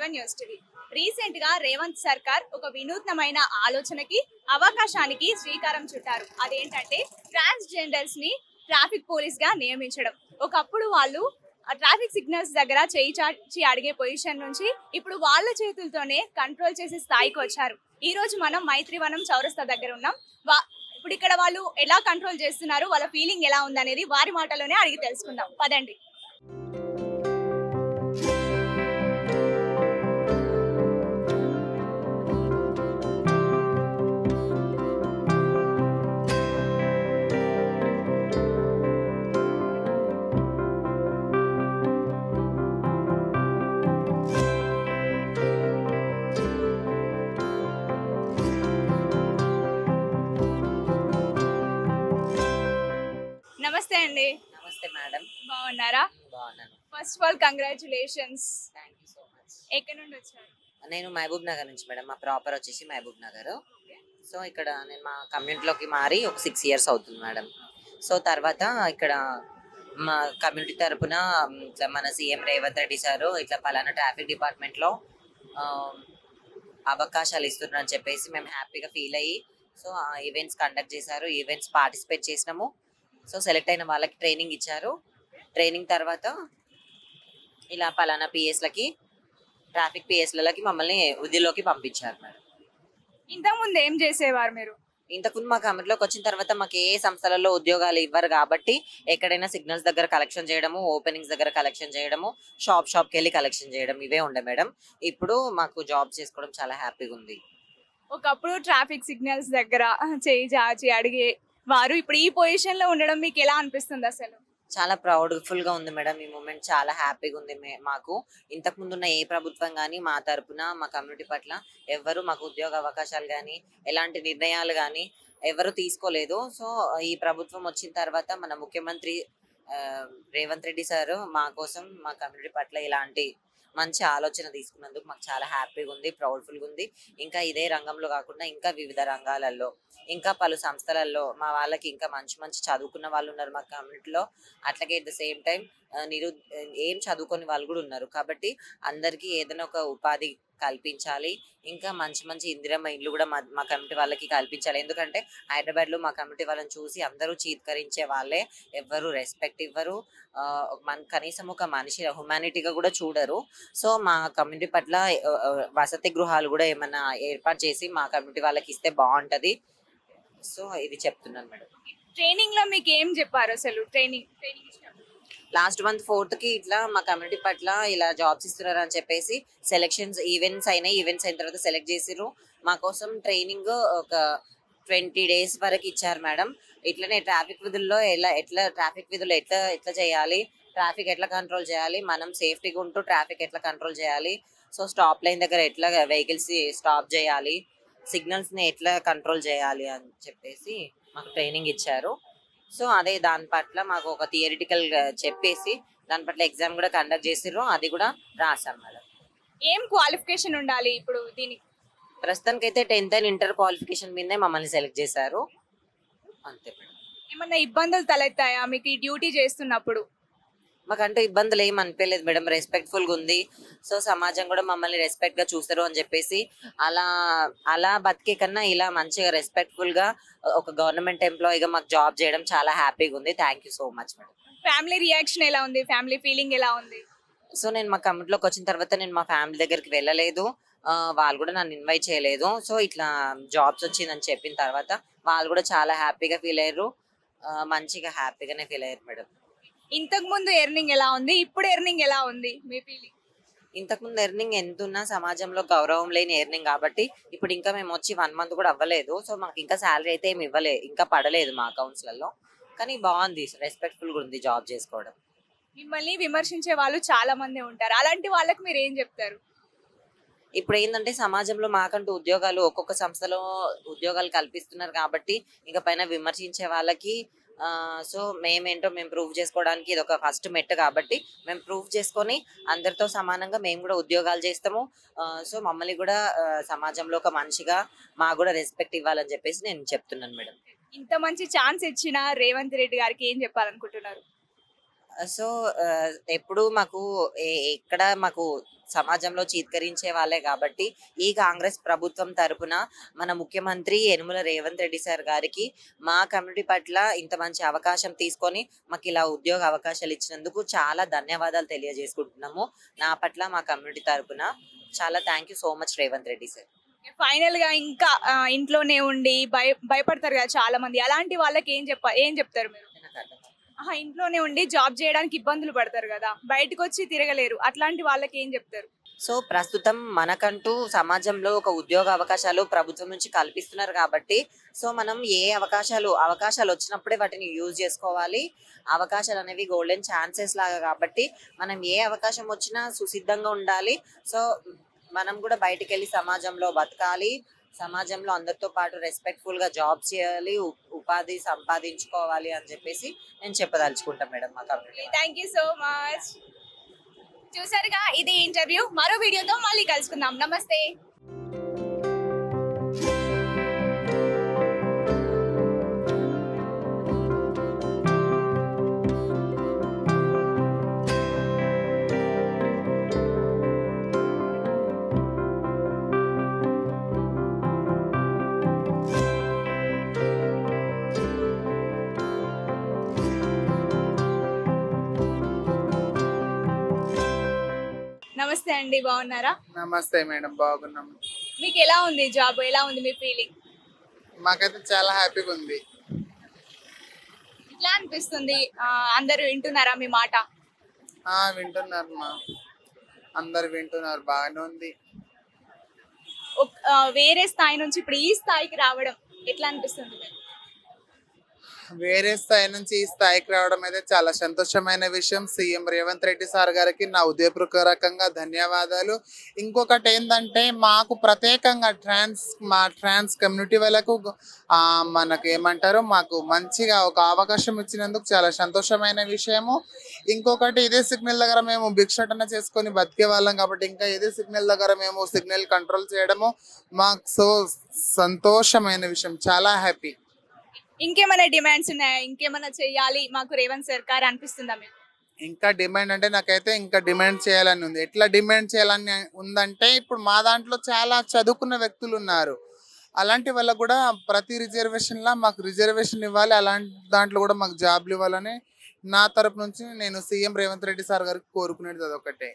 7 news TV. Recent గా రేవంత్ సర్కార్ ఒక వినూత్నమైన ఆలోచనకి అవకాశానికి శ్రీకారం చుట్టారు. అదేంటంటే ట్రాన్స్జెండర్స్ ని ట్రాఫిక్ పోలీస్ గా నియమించడం. ఒకప్పుడు వాళ్ళు ట్రాఫిక్ సిగ్నల్స్ దగ్గర చేయి చాచి అడిగే పొజిషన్ నుంచి ఇప్పుడు వాళ్ళ చేతులతోనే కంట్రోల్ చేసే స్థాయికి వచ్చారు. ఈ రోజు మనం మైత్రివనం చౌరస్తా దగ్గర ఉన్నాం. ఇప్పుడు ఇక్కడ వాళ్ళు ఎలా కంట్రోల్ చేస్తున్నారు, వాళ్ళ ఫీలింగ్ ఎలా ఉందనేది వారి మాటలోనే అడిగి తెలుసుకుందాం. పదండి. నమస్తే అండి. నమస్తే మేడం. బాగున్నారా? బాగున్నాను. First of all congratulations. Thank you so much. ఎక్కడి నుండి వచ్చారు? నేను మహబూబ్ నగర్ నుంచి మేడం. మా ప్రాపర్ వచ్చేసి మహబూబ్ నగర్. సో ఇక్కడ నేను మా కమ్యూనిటీలోకి మారి ఒక 6 years అవుతుంది మేడం. సో తర్వాత ఇక్కడ మా కమ్యూనిటీ తరపున ఇట్లా మన సీఎం రేవంత్ రెడ్డి సారు ఇట్లా పలానా ట్రాఫిక్ డిపార్ట్మెంట్లో అవకాశాలు ఇస్తున్నారని చెప్పేసి మేము హ్యాపీగా ఫీల్ అయ్యి సో ఆ ఈవెంట్స్ కండక్ట్ చేశారు. ఈవెంట్స్ పార్టిసిపేట్ చేసినాము. సో సెలెక్ట్ అయిన వాళ్ళకి ట్రైనింగ్ ఇచ్చారు. ట్రైనింగ్ తర్వాత ఇలా పలానా పిఎస్లకి ట్రాఫిక్ పిఎస్లకి మమ్మల్ని ఉద్యోగంలోకి పంపించారు మేడం. ఇంతకుముందు ఏం చేసేవారు మీరు? ఇంతకుముందు మా కమిటీలోకి వచ్చిన తర్వాత మాకు ఏ సంస్థలలో ఉద్యోగాలు ఇవ్వరు కాబట్టి ఎక్కడైనా సిగ్నల్స్ దగ్గర కలెక్షన్ చేయడము, ఓపెనింగ్స్ దగ్గర కలెక్షన్ చేయడము, షాప్కి వెళ్ళి కలెక్షన్ చేయడం ఇవే ఉండే మేడం. ఇప్పుడు మాకు జాబ్ చేసుకోవడం చాలా హ్యాపీగా ఉంది. ఒకప్పుడు ట్రాఫిక్ సిగ్నల్స్ దగ్గర చేయి చాచి అడిగే వారు ఇప్పుడు ఈ పొజిషన్ లో ఉండడం మీకు ఎలా అనిపిస్తుంది అసలు? చాలా ప్రౌడ్ఫుల్ గా ఉంది మేడం. ఈ మూమెంట్ చాలా హ్యాపీగా ఉంది మాకు. ఇంతకు ముందు ఉన్న ఏ ప్రభుత్వం కానీ మా తరపున మా కమ్యూనిటీ పట్ల ఎవరు మాకు ఉద్యోగ అవకాశాలు కానీ ఎలాంటి నిర్ణయాలు కానీ ఎవరు తీసుకోలేదు. సో ఈ ప్రభుత్వం వచ్చిన తర్వాత మన ముఖ్యమంత్రి రేవంత్ రెడ్డి సారు మా కోసం మా కమ్యూనిటీ పట్ల ఇలాంటి మంచి ఆలోచన తీసుకున్నందుకు మాకు చాలా హ్యాపీగా ఉంది, ప్రౌడ్ఫుల్గా ఉంది. ఇంకా ఇదే రంగంలో కాకుండా ఇంకా వివిధ రంగాలలో ఇంకా పలు సంస్థలలో మా వాళ్ళకి ఇంకా మంచి మంచి చదువుకున్న వాళ్ళు ఉన్నారు మా కమ్యూనిటీలో. అట్లాగే ఎట్ ద సేమ్ టైం ఏం చదువుకొని వాళ్ళు కూడా ఉన్నారు. కాబట్టి అందరికీ ఏదైనా ఒక ఉపాధి కల్పించాలి. ఇంకా మంచి మంచి ఇందిరమ్మ ఇల్లు కూడా మా కమ్యూనిటీ వాళ్ళకి కల్పించాలి. ఎందుకంటే హైదరాబాద్లో మా కమ్యూనిటీ వాళ్ళని చూసి అందరూ చీత్కరించే వాళ్ళే, ఎవ్వరు రెస్పెక్ట్ ఇవ్వరు, కనీసం ఒక మనిషి హ్యుమానిటీగా కూడా చూడరు. సో మా కమ్యూనిటీ పట్ల వసతి గృహాలు కూడా ఏమన్నా ఏర్పాటు చేసి మా కమ్యూనిటీ వాళ్ళకి ఇస్తే బాగుంటది. సో ఇది చెప్తున్నాను మేడం. ట్రైనింగ్ లో మీకు ఏం చెప్పారు అసలు? ట్రైనింగ్ లాస్ట్ మంత్ 4th కి ఇట్లా మా కమ్యూనిటీ పట్ల ఇలా జాబ్స్ ఇస్తున్నారు అని చెప్పేసి సెలెక్షన్స్ ఈవెంట్స్ అయినాయి. ఈవెంట్స్ అయిన తర్వాత సెలెక్ట్ చేసిర్రు. మా కోసం ట్రైనింగ్ ఒక 20 days వరకు ఇచ్చారు మేడం. ఇట్లనే ట్రాఫిక్ విధుల్లో ఎట్లా చేయాలి, ట్రాఫిక్ ఎట్లా కంట్రోల్ చేయాలి, మనం సేఫ్టీగా ఉంటూ ట్రాఫిక్ ఎట్లా కంట్రోల్ చేయాలి, సో స్టాప్ లైన్ దగ్గర ఎట్లా వెహికల్స్ స్టాప్ చేయాలి, సిగ్నల్స్ని ఎట్లా కంట్రోల్ చేయాలి అని చెప్పేసి మాకు ట్రైనింగ్ ఇచ్చారు. సో అదే దాని పట్ల మాకు ఒక థియరిటికల్ చెప్పేసి దాని పట్ల ఎగ్జామ్ కూడా కండక్ట్ చేసిర్రు. అది కూడా రాసాం మేడం. ఏం క్వాలిఫికేషన్ ఉండాలి ఇప్పుడు దీనికి? ప్రస్తుతానికి అయితే 10th and ఇంటర్ క్వాలిఫికేషన్ మీదే మమ్మల్ని సెలెక్ట్ చేశారు. అంతే మేడం. ఏమన్నా ఇబ్బందులు తలెత్తాయా మీకు ఈ డ్యూటీ చేస్తున్నప్పుడు? మాకంటూ ఇబ్బందులు ఏం అనిపించలేదు మేడం. రెస్పెక్ట్ఫుల్గా ఉంది. సో సమాజం కూడా మమ్మల్ని రెస్పెక్ట్గా చూస్తారు అని చెప్పేసి అలా బతికే కన్నా ఇలా మంచిగా రెస్పెక్ట్ఫుల్గా ఒక గవర్నమెంట్ ఎంప్లాయీగా మాకు జాబ్ చేయడం చాలా హ్యాపీగా ఉంది. Thank you so much madam. Family reaction ఎలా ఉంది? ఫ్యామిలీ ఫీలింగ్ ఎలా ఉంది? సో నేను మా కమ్యూనిటీలోకి వచ్చిన తర్వాత నేను మా ఫ్యామిలీ దగ్గరికి వెళ్ళలేదు. వాళ్ళు కూడా నన్ను ఇన్వైట్ చేయలేదు. సో ఇట్లా జాబ్స్ వచ్చిందని చెప్పిన తర్వాత వాళ్ళు కూడా చాలా హ్యాపీగా ఫీల్ అయ్యారు. మంచిగా హ్యాపీగానే ఫీల్ అయ్యారు మేడం. ఇంతకు ముందు ఎర్నింగ్ ఎలా ఉంది, ఇప్పుడు ఎర్నింగ్ ఎలా ఉంది మీ ఫీలింగ్? ఇంతకుముందు ఎర్నింగ్ ఎంతున్నా సమాజంలో గౌరవం లేని ఎర్నింగ్ కాబట్టి ఇప్పుడు ఇంకా మేము వచ్చి 1 month కూడా అవ్వలేదు. సో మాకు ఇంకా శాలరీ అయితే ఏమి ఇంకా పడలేదు మా అకౌంట్స్లలో. కానీ బాగుంది, రెస్పెక్ట్ఫుల్గా ఉంది జాబ్ చేసుకోవడం. మిమ్మల్ని విమర్శించే వాళ్ళు చాలా మంది ఉంటారు. అలాంటి వాళ్ళకి మీరు ఏం చెప్తారు? ఇప్పుడు ఏంటంటే సమాజంలో మాకంటూ ఉద్యోగాలు ఒక్కొక్క సంస్థలో ఉద్యోగాలు కల్పిస్తున్నారు కాబట్టి ఇక పైన విమర్శించే వాళ్ళకి సో మేమేంటో మేము ప్రూవ్ చేసుకోవడానికి ఇది ఒక ఫస్ట్ మెట్టు కాబట్టి మేము ప్రూవ్ చేసుకొని అందరితో సమానంగా మేము కూడా ఉద్యోగాలు చేస్తాము. సో మమ్మల్ని కూడా సమాజంలో ఒక మనిషిగా మాకు కూడా రెస్పెక్ట్ ఇవ్వాలని చెప్పేసి నేను చెప్తున్నాను మేడం. ఇంత మంచి ఛాన్స్ ఇచ్చిన రేవంత్ రెడ్డి గారికి ఏం చెప్పాలనుకుంటున్నారు? సో ఎప్పుడు మాకు ఎక్కడ మాకు సమాజంలో చీత్కరించే వాళ్ళే కాబట్టి ఈ కాంగ్రెస్ ప్రభుత్వం తరపున మన ముఖ్యమంత్రి యనుమల రేవంత్ రెడ్డి సార్ గారికి మా కమ్యూనిటీ పట్ల ఇంత మంచి అవకాశం తీసుకొని మాకు ఇలా ఉద్యోగ అవకాశాలు ఇచ్చినందుకు చాలా ధన్యవాదాలు తెలియజేసుకుంటున్నాము. నా పట్ల మా కమ్యూనిటీ తరపున చాలా thank you so much Revanth Reddy sir. Final గా ఇంకా ఇంట్లోనే ఉండి భయపడతారు కదా చాలా మంది, అలాంటి వాళ్ళకి ఏం చెప్తారు మీరు? ఇంట్లోనే ఉండి జాబ్ చేయడానికి ఇబ్బందులు పడతారు కదా, బయటకు వచ్చి తిరగలేరు, అట్లాంటి వాళ్ళకి ఏం చెప్తారు? సో ప్రస్తుతం మనకంటూ సమాజంలో ఒక ఉద్యోగ అవకాశాలు ప్రభుత్వం నుంచి కల్పిస్తున్నారు కాబట్టి సో మనం ఏ అవకాశాలు వచ్చినప్పుడే వాటిని యూజ్ చేసుకోవాలి. అవకాశాలు అనేవి గోల్డెన్ ఛాన్సెస్ లాగా కాబట్టి మనం ఏ అవకాశం వచ్చినా సుసిద్ధంగా ఉండాలి. సో మనం కూడా బయటికి వెళ్ళి సమాజంలో బతకాలి, సమాజంలో అందరితో పాటు రెస్పెక్ట్ఫుల్ గా జాబ్ చేయాలి, ఉపాధి సంపాదించుకోవాలి అని చెప్పేసి నేను చెప్పదలుచుకుంటాను మేడం మా community. Thank you so much. చూసారుగా, ఇది ఇంటర్వ్యూ. మరో వీడియోతో మళ్ళీ కలుసుకుందాం. నమస్తే. నమస్తే అండి, బాగున్నారా? నమస్తే మేడం, బాగున్నాం. మీకు ఎలా ఉంది జాబ్? ఎలా ఉంది మీ ఫీలింగ్? మాకైతే చాలా హ్యాపీగా ఉంది. ఇట్లా అనిపిస్తుంది. అందరూ వింటున్నారా మీ మాట? వింటున్నారు అందరు వింటున్నారు, బాగానే ఉంది. వేరే స్థాయి నుంచి ఇప్పుడు ఈ స్థాయికి రావడం ఎట్లా అనిపిస్తుంది మీకు? వేరే స్థాయి నుంచి ఈ స్థాయికి రావడం అయితే చాలా సంతోషమైన విషయం. సీఎం రేవంత్ రెడ్డి సార్ గారికి నా ఉదయపూర్వకంగా ధన్యవాదాలు. ఇంకొకటి ఏంటంటే మాకు ప్రత్యేకంగా ట్రాన్స్ కమ్యూనిటీ వాళ్ళకు మనకు ఏమంటారు, మాకు మంచిగా ఒక అవకాశం ఇచ్చినందుకు చాలా సంతోషమైన విషయము. ఇంకొకటి, ఇదే సిగ్నల్ దగ్గర మేము భిక్షాటన చేసుకొని బతికే వాళ్ళం కాబట్టి ఇంకా ఇదే సిగ్నల్ దగ్గర మేము సిగ్నల్ కంట్రోల్ చేయడము మాకు సో సంతోషమైన విషయం, చాలా హ్యాపీ. ఇంకేమైనా డిమాండ్స్ ఉన్నాయా? ఇంకేమైనా చెయ్యాలి మాకు రేవంత్ సర్కార్ అనిపిస్తుందా మీకు? ఇంకా డిమాండ్ అంటే నాకైతే ఇంకా డిమాండ్ చేయాలని ఉంది. ఎట్లా డిమాండ్ చేయాలని ఉందంటే, ఇప్పుడు మా దాంట్లో చాలా చదువుకున్న వ్యక్తులు ఉన్నారు. అలాంటి వాళ్ళకు కూడా ప్రతి రిజర్వేషన్లా మాకు రిజర్వేషన్ ఇవ్వాలి, అలాంటి దాంట్లో కూడా మాకు జాబ్లు ఇవ్వాలని నా తరపు నుంచి నేను సీఎం రేవంత్ రెడ్డి సార్ గారికి కోరుకునేది అదొకటే.